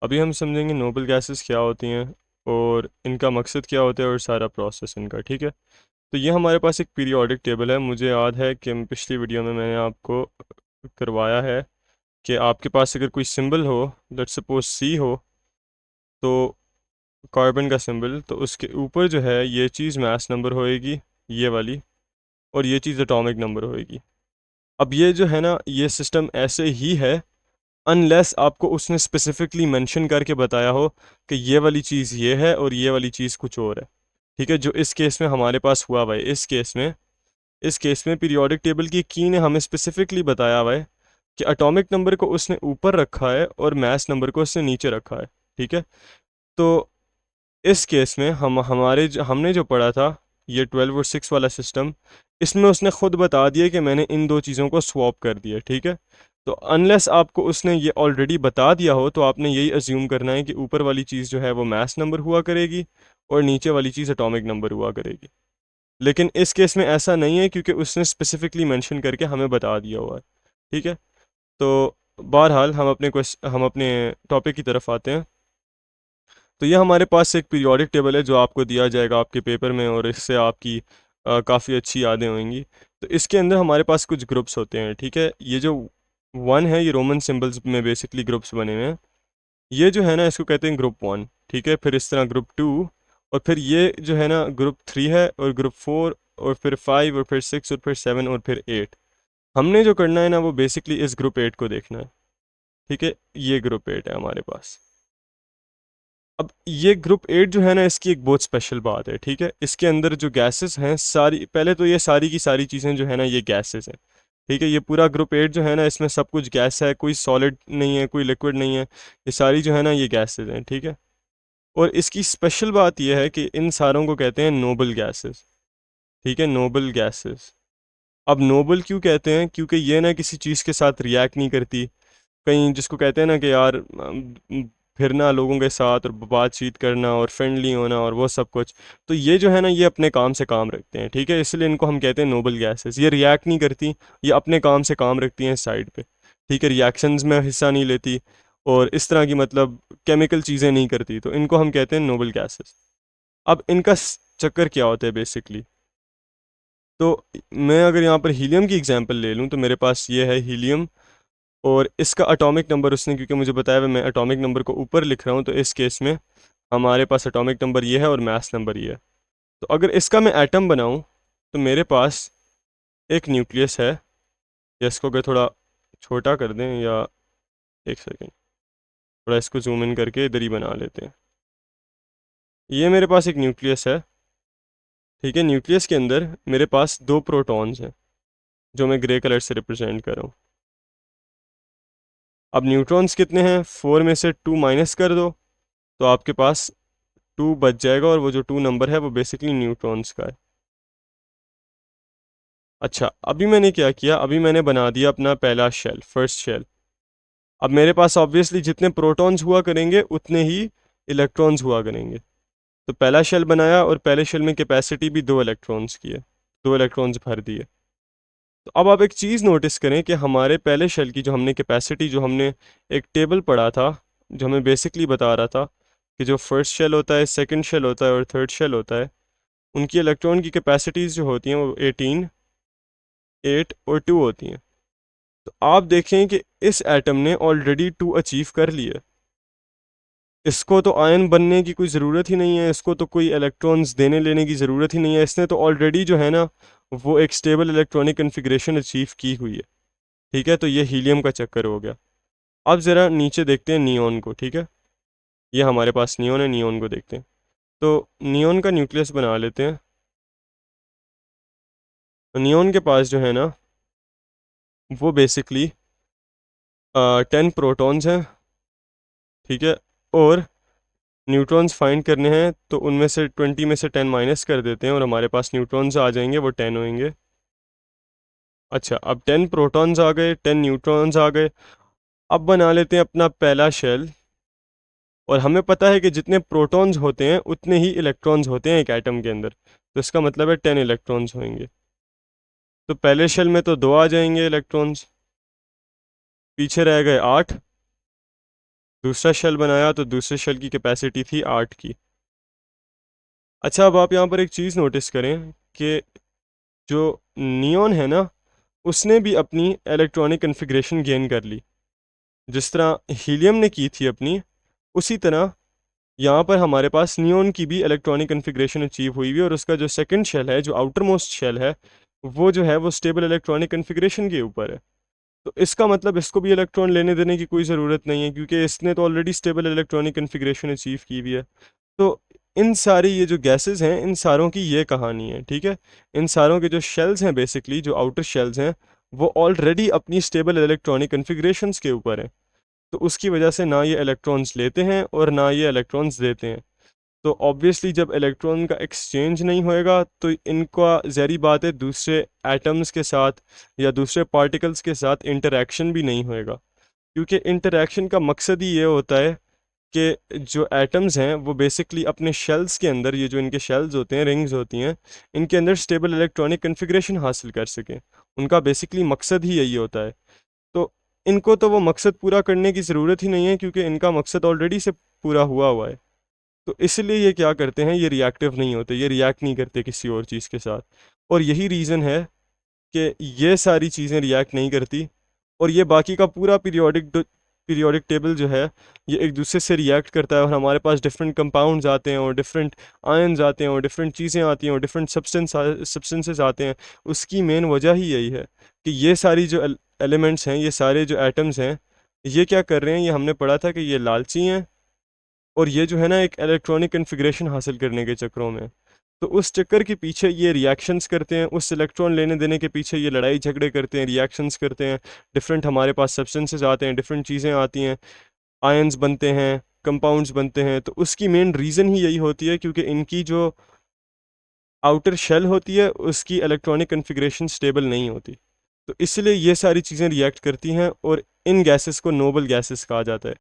अभी हम समझेंगे नोबल गैसेस क्या होती हैं और इनका मकसद क्या होता है और सारा प्रोसेस इनका, ठीक है। तो ये हमारे पास एक पीरियोडिक टेबल है। मुझे याद है कि पिछली वीडियो में मैंने आपको करवाया है कि आपके पास अगर कोई सिंबल हो, लेट्स सपोज सी हो, तो कार्बन का सिंबल, तो उसके ऊपर जो है ये चीज़ मास नंबर होएगी, ये वाली, और ये चीज़ एटॉमिक नंबर होएगी। अब ये जो है ना, ये सिस्टम ऐसे ही है अनलेस आपको उसने स्पेसिफिकली मेंशन करके बताया हो कि ये वाली चीज़ ये है और ये वाली चीज़ कुछ और है, ठीक है। जो इस केस में हमारे पास हुआ हुआ है, इस केस में पीरियोडिक टेबल की की ने हमें स्पेसिफिकली बताया हुआ है कि एटॉमिक नंबर को उसने ऊपर रखा है और मास नंबर को उसने नीचे रखा है, ठीक है। तो इस केस में हमने जो पढ़ा था, ये 12 और 6 वाला सिस्टम, इसमें उसने खुद बता दिया कि मैंने इन दो चीज़ों को स्वैप कर दिया, ठीक है। तो अनलेस आपको उसने ये ऑलरेडी बता दिया हो तो आपने यही अज्यूम करना है कि ऊपर वाली चीज़ जो है वो मास नंबर हुआ करेगी और नीचे वाली चीज़ एटॉमिक नंबर हुआ करेगी। लेकिन इस केस में ऐसा नहीं है क्योंकि उसने स्पेसिफिकली मेंशन करके हमें बता दिया हुआ है, ठीक है। तो बहरहाल हम अपने टॉपिक की तरफ आते हैं। तो ये हमारे पास एक पीरियोडिक टेबल है जो आपको दिया जाएगा आपके पेपर में, और इससे आपकी काफ़ी अच्छी यादें होंगी। तो इसके अंदर हमारे पास कुछ ग्रुप्स होते हैं, ठीक है। ये जो वन है, ये रोमन सिंबल्स में बेसिकली ग्रुप्स बने हुए हैं। ये जो है ना, इसको कहते हैं ग्रुप वन, ठीक है। फिर इस तरह ग्रुप टू, और फिर ये जो है ना ग्रुप थ्री है, और ग्रुप फोर, और फिर फाइव, और फिर सिक्स, और फिर सेवन, और फिर एट। हमने जो करना है ना वो बेसिकली इस ग्रुप एट को देखना है, ठीक है। ये ग्रुप एट है हमारे पास। अब ये ग्रुप एट जो है ना, इसकी एक बहुत स्पेशल बात है, ठीक है। इसके अंदर जो गैसेस हैं सारी, पहले तो ये सारी की सारी चीज़ें जो है ना ये गैसेस हैं, ठीक है। ये पूरा ग्रुप एट जो है ना, इसमें सब कुछ गैस है, कोई सॉलिड नहीं है, कोई लिक्विड नहीं है। ये सारी जो है ना ये गैसेस हैं, ठीक है। और इसकी स्पेशल बात यह है कि इन सारों को कहते हैं नोबल गैसेस, ठीक है, नोबल गैसेस। अब नोबल क्यों कहते हैं? क्योंकि ये ना किसी चीज़ के साथ रिएक्ट नहीं करती। कहीं जिसको कहते हैं ना कि यार फिरना लोगों के साथ और बातचीत करना और फ्रेंडली होना और वो सब कुछ, तो ये जो है ना ये अपने काम से काम रखते हैं, ठीक है। इसलिए इनको हम कहते हैं नोबल गैसेस। ये रिएक्ट नहीं करती, ये अपने काम से काम रखती हैं साइड पे, ठीक है। रिएक्शंस में हिस्सा नहीं लेती और इस तरह की मतलब केमिकल चीज़ें नहीं करती, तो इनको हम कहते हैं नोबल गैसेस। अब इनका चक्कर क्या होता है बेसिकली? तो मैं अगर यहाँ पर हीलियम की एग्जांपल ले लूँ तो मेरे पास ये है हीलियम, और इसका एटॉमिक नंबर उसने, क्योंकि मुझे बताया हुआ मैं एटॉमिक नंबर को ऊपर लिख रहा हूँ, तो इस केस में हमारे पास एटॉमिक नंबर ये है और मास नंबर ये है। तो अगर इसका मैं एटम बनाऊँ तो मेरे पास एक न्यूक्लियस है, या इसको अगर थोड़ा छोटा कर दें, या एक सेकेंड, थोड़ा इसको जूम इन करके इधर ही बना लेते हैं। ये मेरे पास एक न्यूक्लियस है, ठीक है। न्यूक्लियस के अंदर मेरे पास दो प्रोटॉन्स हैं जो मैं ग्रे कलर से रिप्रेजेंट कर रहा हूँ। अब न्यूट्रॉन्स कितने हैं? फोर में से टू माइनस कर दो तो आपके पास टू बच जाएगा, और वो जो टू नंबर है वो बेसिकली न्यूट्रॉन्स का है। अच्छा, अभी मैंने क्या किया, अभी मैंने बना दिया अपना पहला शेल, फर्स्ट शेल। अब मेरे पास ऑब्वियसली जितने प्रोटॉन्स हुआ करेंगे उतने ही इलेक्ट्रॉन्स हुआ करेंगे। तो पहला शेल बनाया और पहले शेल में कैपेसिटी भी दो इलेक्ट्रॉन्स की है, दो इलेक्ट्रॉन्स भर दिए। तो अब आप एक चीज़ नोटिस करें कि हमारे पहले शेल की जो हमने कैपेसिटी, जो हमने एक टेबल पढ़ा था जो हमें बेसिकली बता रहा था कि जो फर्स्ट शेल होता है, सेकंड शेल होता है और थर्ड शेल होता है, उनकी इलेक्ट्रॉन की कैपेसिटीज़ जो होती हैं वो 18, 8 और 2 होती हैं। तो आप देखें कि इस एटम ने ऑलरेडी 2 अचीव कर लिया। इसको तो आयन बनने की कोई ज़रूरत ही नहीं है, इसको तो कोई इलेक्ट्रॉन्स देने लेने की ज़रूरत ही नहीं है। इसने तो ऑलरेडी जो है ना वो एक स्टेबल इलेक्ट्रॉनिक कन्फिग्रेशन अचीव की हुई है, ठीक है। तो ये हीलियम का चक्कर हो गया। अब ज़रा नीचे देखते हैं नियोन को, ठीक है। ये हमारे पास नियोन है, नियोन को देखते हैं। तो नियोन का न्यूक्लियस बना लेते हैं। नियोन के पास जो है ना वो बेसिकली 10 प्रोटॉन्स हैं, ठीक है। और न्यूट्रॉन्स फाइंड करने हैं तो उनमें से 20 में से 10 माइनस कर देते हैं और हमारे पास न्यूट्रॉन्स आ जाएंगे, वो 10 होंगे। अच्छा, अब 10 प्रोटॉन्स आ गए, 10 न्यूट्रॉन्स आ गए। अब बना लेते हैं अपना पहला शेल, और हमें पता है कि जितने प्रोटॉन्स होते हैं उतने ही इलेक्ट्रॉन्स होते हैं एक एटम के अंदर, तो इसका मतलब है 10 इलेक्ट्रॉन्स होंगे। तो पहले शेल में तो दो आ जाएंगे इलेक्ट्रॉन्स, पीछे रह गए 8, दूसरा शेल बनाया तो दूसरे शेल की कैपेसिटी थी 8 की। अच्छा, अब आप यहाँ पर एक चीज़ नोटिस करें कि जो नियॉन है ना, उसने भी अपनी इलेक्ट्रॉनिक कन्फिग्रेशन गेन कर ली। जिस तरह हीलियम ने की थी अपनी, उसी तरह यहाँ पर हमारे पास नियॉन की भी इलेक्ट्रॉनिक कन्फिग्रेशन अचीव हुई हुई है, और उसका जो सेकंड शेल है, जो आउटर मोस्ट शेल है, वो जो है वो स्टेबल इलेक्ट्रॉनिक कन्फिग्रेशन के ऊपर है। तो इसका मतलब इसको भी इलेक्ट्रॉन लेने देने की कोई ज़रूरत नहीं है, क्योंकि इसने तो already stable electronic configuration achieve की हुई है। तो इन सारी ये जो गैसेस हैं, इन सारों की ये कहानी है, ठीक है। इन सारों के जो शेल्स हैं, बेसिकली जो आउटर शेल्स हैं, वो ऑलरेडी अपनी स्टेबल इलेक्ट्रॉनिक कन्फिग्रेशंस के ऊपर हैं। तो उसकी वजह से ना ये इलेक्ट्रॉन्स लेते हैं और ना ये इलेक्ट्रॉन्स देते हैं। तो ऑब्वियसली जब इलेक्ट्रॉन का एक्सचेंज नहीं होएगा तो इनका ज़ाहिर बात है दूसरे एटम्स के साथ या दूसरे पार्टिकल्स के साथ इंटरेक्शन भी नहीं होएगा, क्योंकि इंटरेक्शन का मकसद ही ये होता है कि जो एटम्स हैं वो बेसिकली अपने शेल्स के अंदर, ये जो इनके शेल्स होते हैं, रिंग्स होती हैं, इनके अंदर स्टेबल इलेक्ट्रॉनिक कन्फिग्रेशन हासिल कर सकें। उनका बेसिकली मकसद ही यही होता है। तो इनको तो वो मकसद पूरा करने की ज़रूरत ही नहीं है, क्योंकि इनका मकसद ऑलरेडी से पूरा हुआ हुआ है। तो इसलिए ये क्या करते हैं, ये रिएक्टिव नहीं होते, ये रिएक्ट नहीं करते किसी और चीज़ के साथ। और यही रीज़न है कि ये सारी चीज़ें रिएक्ट नहीं करती, और ये बाकी का पूरा पीरियोडिक टेबल जो है, ये एक दूसरे से रिएक्ट करता है, और हमारे पास डिफरेंट कंपाउंड्स आते हैं और डिफरेंट आयन्स आते हैं और डिफरेंट चीज़ें आती हैं और डिफरेंट सब्सटेंसेस आते हैं। उसकी मेन वजह ही यही है कि ये सारी जो एलिमेंट्स हैं, ये सारे जो एटम्स हैं, ये क्या कर रहे हैं, ये हमने पढ़ा था कि ये लालची हैं, और ये जो है ना एक इलेक्ट्रॉनिक कन्फिग्रेशन हासिल करने के चक्करों में, तो उस चक्कर के पीछे ये रिएक्शंस करते हैं, उस इलेक्ट्रॉन लेने देने के पीछे ये लड़ाई झगड़े करते हैं, रिएक्शंस करते हैं, डिफरेंट हमारे पास सब्सटेंसेस आते हैं, डिफरेंट चीज़ें आती हैं, आयंस बनते हैं, कंपाउंड्स बनते हैं। तो उसकी मेन रीज़न ही यही होती है, क्योंकि इनकी जो आउटर शेल होती है उसकी इलेक्ट्रॉनिक कन्फिग्रेशन स्टेबल नहीं होती। तो इसलिए ये सारी चीज़ें रिएक्ट करती हैं, और इन गैसेस को नोबल गैसेस कहा जाता है।